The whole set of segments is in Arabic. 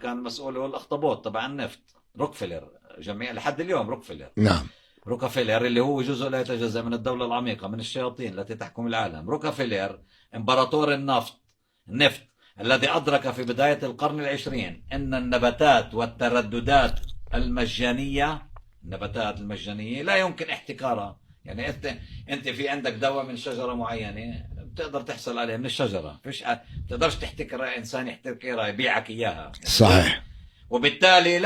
كان مسؤوله الأخطبوط تبع النفط، روكفيلر، جميع لحد اليوم روكفيلر. نعم. روكفيلر اللي هو جزء لا يتجزأ من الدولة العميقة من الشياطين التي تحكم العالم. روكفيلر إمبراطور النفط الذي أدرك في بداية القرن العشرين أن النباتات والترددات المجانية، النباتات المجانية لا يمكن احتكارها. يعني أنت في عندك دواء من شجرة معينة بتقدر تحصل عليه من الشجرة، فيش بتقدرش تحتكرها إنسان يحتكرها يبيعك إياها. صحيح. وبالتالي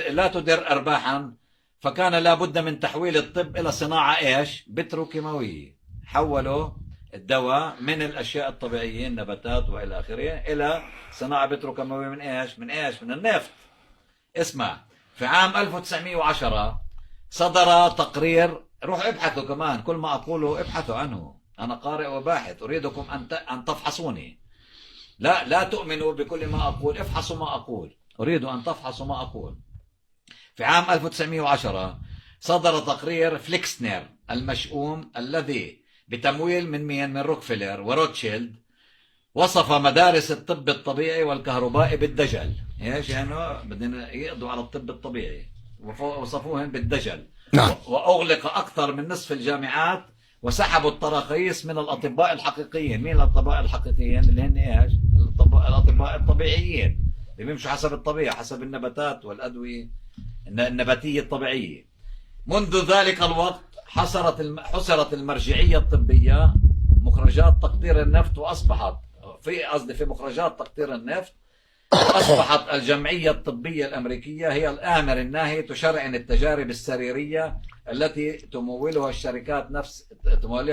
لا تدر أرباحا، فكان لابد من تحويل الطب إلى صناعة إيش؟ بتروكيماوية. حولوا الدواء من الأشياء الطبيعية النباتات وإلى آخره إلى صناعة بتروكيماوية من إيش؟ من النفط. اسمع، في عام 1910 صدر تقرير، روح ابحثوا كمان، كل ما أقوله ابحثوا عنه، أنا قارئ وباحث، أريدكم أن تفحصوني. لا تؤمنوا بكل ما أقول، افحصوا ما أقول، أريد أن تفحصوا ما أقول. في عام 1910 صدر تقرير فليكسنر المشؤوم الذي بتمويل من مين؟ من روكفيلر وروتشيلد، وصف مدارس الطب الطبيعي والكهربائي بالدجل. ايش يعني؟ بدنا يقضوا على الطب الطبيعي، وصفوهم بالدجل. نعم. وأغلق أكثر من نصف الجامعات، وسحبوا التراخيص من الأطباء الحقيقيين. مين الأطباء الحقيقيين؟ اللي هن ايش؟ الأطباء الطبيعيين اللي بيمشوا حسب الطبيعة، حسب النباتات والأدوية النباتية الطبيعية. منذ ذلك الوقت حصرت المرجعية الطبية مخرجات تقطير النفط، وأصبحت في مخرجات تقطير النفط، وأصبحت الجمعية الطبية الأمريكية هي الآمر الناهي تشرعن التجارب السريرية التي تمولها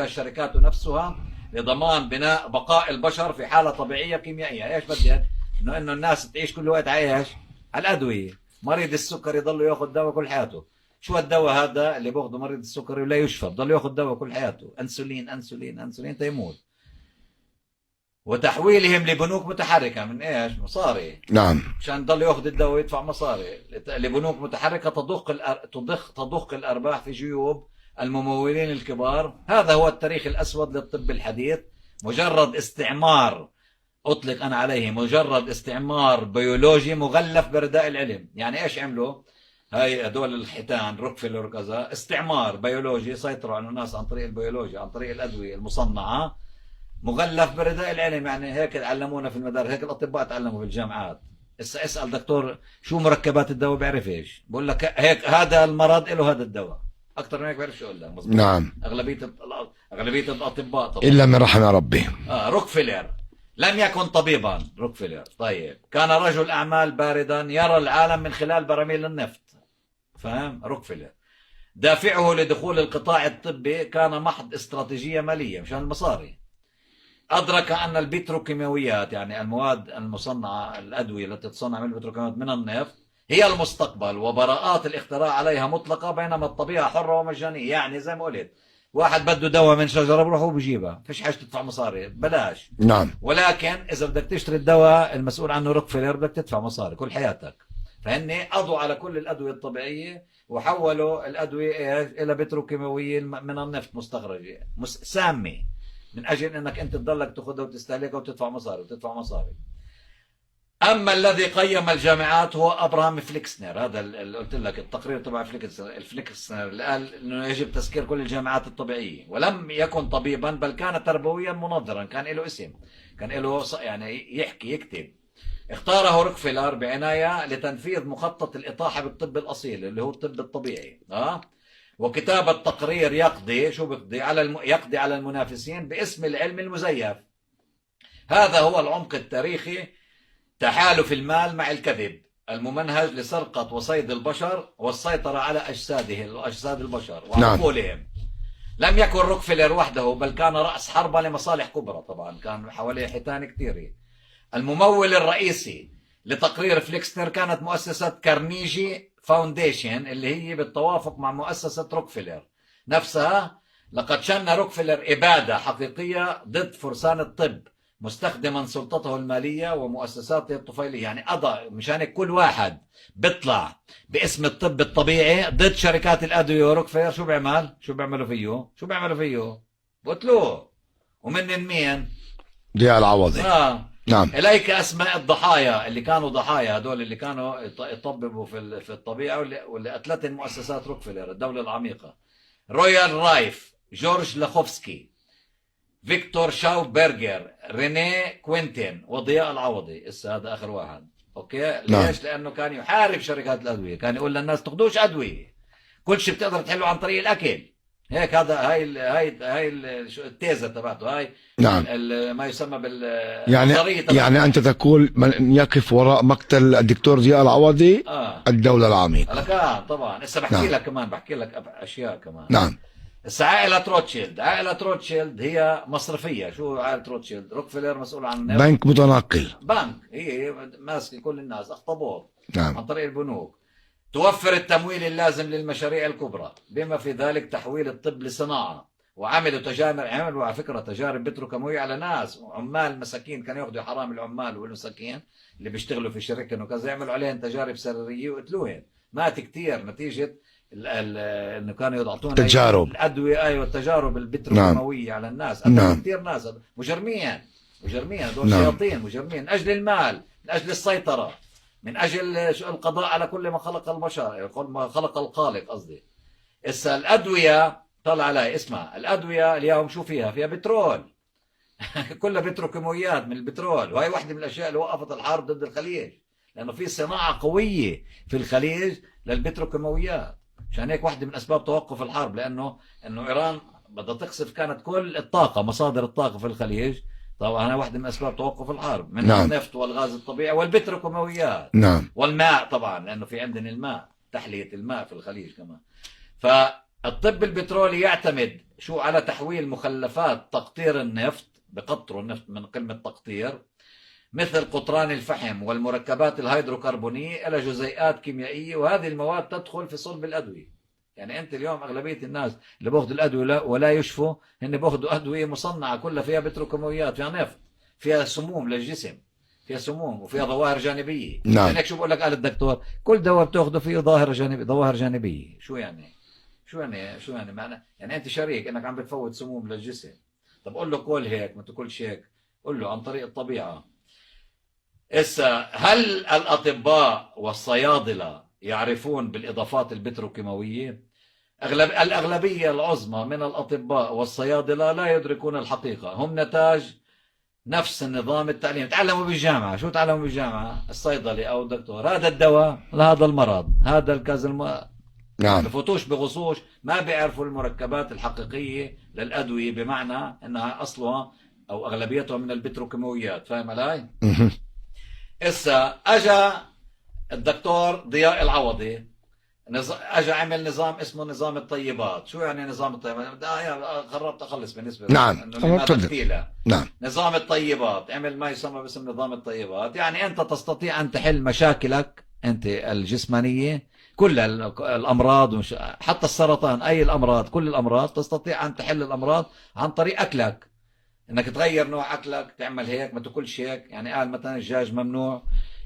الشركات نفسها لضمان بقاء البشر في حالة طبيعية كيميائية. ايش بدك؟ انه الناس تعيش كل وقت عايش على الأدوية. مريض السكري يضل ياخذ دواء كل حياته. شو الدواء هذا اللي باخذه مريض السكري ولا يشفى؟ بضل ياخذ دواء كل حياته، انسولين انسولين انسولين تيموت. وتحويلهم لبنوك متحركة من ايش؟ مصاري. نعم. عشان يضل ياخذ الدواء ويدفع مصاري لبنوك متحركة تضخ الأرباح في جيوب الممولين الكبار. هذا هو التاريخ الأسود للطب الحديث. مجرد استعمار أطلق أنا عليه، مجرد استعمار بيولوجي مغلف برداء العلم. يعني إيش عملوا هاي هدول الحيتان روكفيلر وكذا؟ استعمار بيولوجي، سيطروا على الناس عن طريق البيولوجيا، عن طريق الأدوية المصنعة، مغلف برداء العلم. يعني هيك علمونا في المدارس، هيك الأطباء تعلموا في الجامعات. اسأل دكتور شو مركبات الدواء، بيعرف ايش بقول لك، هيك هذا المرض له هذا الدواء، اكثر من هيك بيعرف شو لك. مظبوط. نعم. اغلبيه الاطباء طبعا الا من رحم ربي. روكفيلر لم يكن طبيبا. روكفيلر طيب كان رجل اعمال باردا يرى العالم من خلال براميل النفط. فاهم؟ روكفيلر دافعه لدخول القطاع الطبي كان محض استراتيجية مالية مشان المصاري. أدرك أن البتروكيماويات، يعني المواد المصنعة، الأدوية التي تصنع من البتروكيماويات من النفط، هي المستقبل، وبراءات الاختراع عليها مطلقة، بينما الطبيعة حرة ومجانية. يعني زي ما قلت، واحد بده دواء من شجرة بروح وبجيبها، فيش حاجة تدفع مصاري، بلاش. نعم. ولكن إذا بدك تشتري الدواء المسؤول عنه روكفيلر بدك تدفع مصاري كل حياتك. فهن قضوا على كل الأدوية الطبيعية وحولوا الأدوية إلى بتروكيماوية من النفط مستخرجة سامة، من أجل أنك أنت تضلك تأخذها وتستهلكها وتدفع مصاري. أما الذي قيم الجامعات هو أبراهام فليكسنر. هذا اللي قلت لك التقرير تبع فليكسنر اللي قال أنه يجب تسكير كل الجامعات الطبيعية. ولم يكن طبيبا، بل كان تربويا منظرا، كان له اسم، كان له يعني يكتب. اختاره روكفيلر بعناية لتنفيذ مخطط الإطاحة بالطب الأصيل اللي هو الطب الطبيعي. وكتابة تقرير يقضي على المنافسين باسم العلم المزيف. هذا هو العمق التاريخي. تحالف المال مع الكذب الممنهج لسرقة وصيد البشر والسيطرة على أجساد البشر وعقولهم. لم يكن روكفيلر وحده، بل كان رأس حربة لمصالح كبرى. طبعا كان حواليه حيتان كثيرة. الممول الرئيسي لتقرير فليكسنر كانت مؤسسة كارنيجي فاونديشن، اللي هي بالتوافق مع مؤسسة روكفيلر نفسها. لقد شن روكفيلر إبادة حقيقية ضد فرسان الطب، مستخدما سلطته المالية ومؤسساته الطفيلية. يعني قضى مشان كل واحد بيطلع باسم الطب الطبيعي ضد شركات الأدوية وروكفيلر. شو بيعملوا فيه؟ قتلوه. ومن مين؟ ضياء العوضي. نعم. إليك أسماء الضحايا اللي كانوا ضحايا، هدول اللي كانوا يطببوا في الطبيعة، واللي قتلتهم مؤسسات روكفيلر الدولة العميقة: رويال رايف، جورج لاخوفسكي، فيكتور شاوبرجر، رينيه كوينتين، وضياء العوضي. هذا آخر واحد. أوكي. نعم. ليش؟ لأنه كان يحارب شركات الأدوية، كان يقول للناس تاخدوش أدوية، كل شيء بتقدر تحله عن طريق الأكل. هيك هذا هاي التيزة تبعته، هاي نعم. ما يسمى يعني أنت تقول من يقف وراء مقتل الدكتور ضياء العوضي الدولة العميقة. كان طبعا هسه بحكي نعم. لك كمان، بحكي لك أشياء كمان. نعم. هسه عائلة روتشيلد هي مصرفية. شو عائلة روتشيلد؟ روكفيلر مسؤول عن بنك متنقل، بنك، هي ماسكة كل الناس، أخطبوط. نعم. عن طريق البنوك توفر التمويل اللازم للمشاريع الكبرى، بما في ذلك تحويل الطب لصناعة. عملوا على فكرة تجارب بتروكيماوية على ناس عمال مساكين، كانوا ياخذوا حرام العمال والمساكين اللي بيشتغلوا في شركة وكذا، يعملوا عليهم تجارب سريرية وقتلوهم. مات كتير نتيجة انه كانوا يعطونا تجارب الادويه. ايوه التجارب البتروكيماويه. نعم. على الناس. نعم. كثير ناس مجرمين هذول. نعم. شياطين مجرمين من اجل المال، من اجل السيطره، من اجل القضاء على كل ما خلق البشر، كل ما خلق الخالق قصدي. هسه الادويه طلع علي، اسمع، الادويه اليوم شو فيها بترول. كلها بتروكيماويات من البترول، وهي واحده من الاشياء اللي وقفت الحرب ضد الخليج، لانه في صناعه قويه في الخليج للبتروكيماويات. عشان هيك واحدة من أسباب توقف الحرب، إنه إيران بدها تقصف كانت كل الطاقة، مصادر الطاقة في الخليج. طبعا هي واحدة من أسباب توقف الحرب، من نعم. النفط والغاز الطبيعي والبتروكيماويات. نعم. والماء طبعا، لأنه في عندنا الماء، تحلية الماء في الخليج كمان. فالطب البترولي يعتمد شو على تحويل مخلفات تقطير النفط، بقطروا النفط من كلمة تقطير، مثل قطران الفحم والمركبات الهيدروكربونية إلى جزيئات كيميائية، وهذه المواد تدخل في صلب الأدوية. يعني أنت اليوم أغلبية الناس اللي بأخذوا الأدوية ولا يشفوا، هن بأخذوا أدوية مصنعة كلها فيها بتروكيماويات، فيها نفط، فيها سموم للجسم، فيها سموم وفيها ظواهر جانبية. نعم. يعني شو بقول لك قال الدكتور؟ كل دواء بتاخذه فيه ظواهر جانبية. شو يعني معنى؟ يعني أنت شريك إنك عم بتفوت سموم للجسم. طب قول له كل هيك، ما تاكلش هيك، قول له عن طريق الطبيعة. هل الأطباء والصيادلة يعرفون بالإضافات البتروكيماوية؟ الأغلبية العظمى من الأطباء والصيادلة لا يدركون الحقيقة، هم نتاج نفس النظام التعليمي. تعلموا بالجامعة. شو تعلموا بالجامعة؟ الصيدلي أو الدكتور، هذا الدواء لهذا المرض، هذا الكذا نعم. بفوتوش بغصوش، ما بيعرفوا المركبات الحقيقية للأدوية، بمعنى أنها أصلها أو أغلبيتها من البتروكيماويات. فاهم علي؟ اجا الدكتور ضياء العوضي، اجا عمل نظام اسمه نظام الطيبات. شو يعني نظام الطيبات؟ قربت اخلص بالنسبه نعم. نعم. نظام الطيبات عمل ما يسمى باسم نظام الطيبات. يعني انت تستطيع ان تحل مشاكلك انت الجسمانيه، كل الامراض، حتى السرطان، اي الامراض، كل الامراض تستطيع ان تحل الامراض عن طريق اكلك، انك تغير نوع اكلك، تعمل هيك، ما تاكلش هيك. يعني قال مثلا الدجاج ممنوع،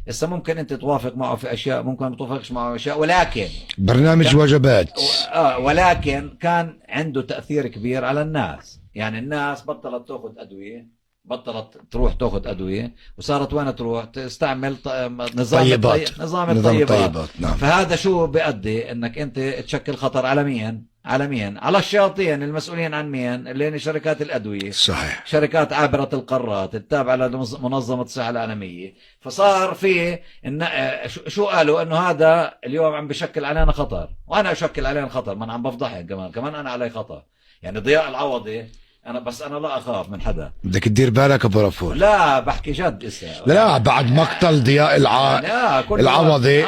هسه ممكن انت توافق معه في اشياء، ممكن ما توافقش معه في اشياء، ولكن برنامج وجبات. ولكن كان عنده تاثير كبير على الناس. يعني الناس بطلت تاخذ ادويه، بطلت تروح تاخذ ادويه، وصارت وين تروح تستعمل نظام الطيبات. نعم. فهذا شو بيؤدي؟ انك انت تشكل خطر على مين؟ على الشياطين المسؤولين عن مين؟ اللي هي شركات الادويه. صحيح. شركات عابره القارات التابعه لمنظمه الصحه العالميه. فصار في شو قالوا؟ انه هذا اليوم عم بشكل علينا خطر، وانا اشكل علينا خطر، ما انا عم بفضحك كمان انا علي خطر. يعني ضياء العوضي انا لا اخاف من حدا. بدك تدير بالك ابو رفول. لا بحكي جد. لا بعد مقتل ضياء العوضي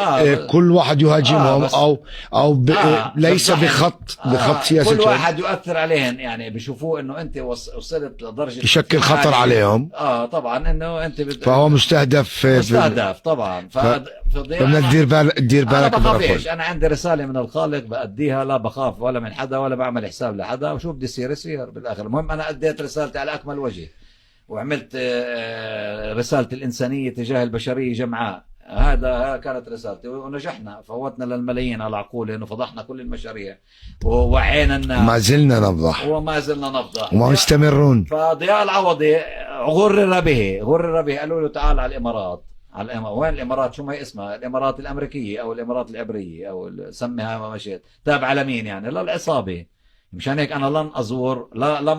كل واحد يهاجمهم او ليس بخط سياسي. كل واحد يؤثر عليهم، يعني بيشوفوه انه انت وصلت لدرجه يشكل خطر عليهم. طبعا انه انت فهو مستهدف طبعا. بدنا تدير بالك ابو رفول. انا عندي رساله من الخالق بأديها، لا بخاف ولا من حدا ولا بعمل حساب لحدا، وشو بدي يصير بالاخر. المهم انا اديت رسالتي على اكمل وجه، وعملت رسالة الإنسانية تجاه البشرية جمعاء. هذا كانت رسالتي، ونجحنا، فوتنا للملايين على عقول، انه فضحنا كل المشاريع ووعينا الناس. ما زلنا نفضح وما زلنا نفضح وما مستمرون. فضياء العوضي غرر به، قالوا له تعال على الإمارات. وين الإمارات؟ شو ما هي اسمها؟ الإمارات الأمريكية أو الإمارات العبرية أو سميها ما مشيت، تابعة لمين يعني؟ للعصابة. مشان هيك أنا لم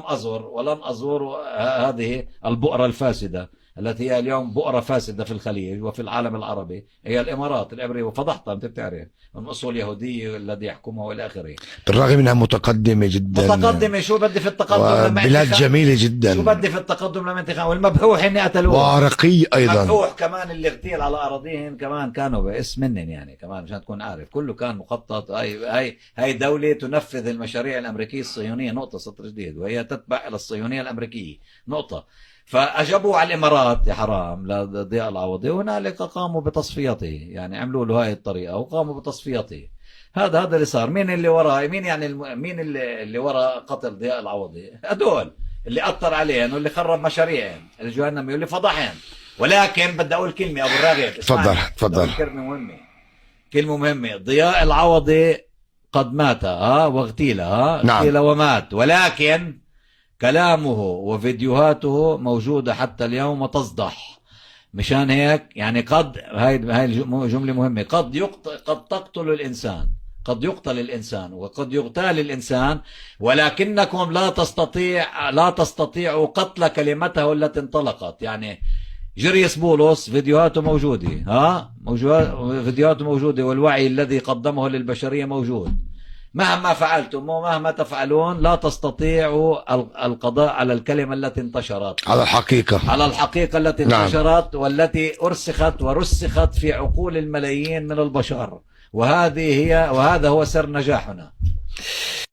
أزور ولن أزور هذه البؤرة الفاسدة التي هي اليوم بؤرة فاسدة في الخليج وفي العالم العربي، هي الإمارات العبرية، وفضحتها أنت بتعرف، من أصول يهودية الذي يحكمها والى آخره. بالرغم منها متقدمة جدا، متقدمة. شو بدي في التقدم لما بلاد جميلة جدا. شو بدي في التقدم لما انتخاب؟ والمبحوح اني قتلوه، ورقي ايضا. المبحوح كمان اللي اغتيل على اراضيهم كمان كانوا باسم منن يعني، كمان مشان تكون عارف كله كان مخطط. هاي دولة تنفذ المشاريع الامريكية الصهيونية، نقطة، سطر جديد، وهي تتبع الى الصهيونية الامريكية، نقطة. فاجابوا على الامارات يا حرام لضياء العوضي، وهنالك قاموا بتصفيته، يعني عملوا له هاي الطريقة وقاموا بتصفيته. هذا اللي صار. مين اللي وراه؟ مين يعني مين اللي وراه قتل ضياء العوضي؟ هدول اللي أثر عليهم واللي خرب مشاريعهم الجهنمية واللي فضحهم. ولكن بدي أقول كلمة أبو الراغب، تفضل. كلمة مهمة. ضياء العوضي قد مات واغتيل نعم. اغتيل ومات، ولكن كلامه وفيديوهاته موجودة حتى اليوم وتصدح. مشان هيك يعني هاي جملة مهمة. قد تقتل الإنسان، قد يقتل الإنسان وقد يغتال الإنسان، ولكنكم لا تستطيعوا قتل كلمته التي انطلقت. يعني جريس بولس فيديوهاته موجودة، فيديوهاته موجودة، والوعي الذي قدمه للبشرية موجود. مهما فعلتم ومهما تفعلون لا تستطيعوا القضاء على الكلمة التي انتشرت، على الحقيقة التي انتشرت والتي أرسخت ورسخت في عقول الملايين من البشر. وهذا هو سر نجاحنا.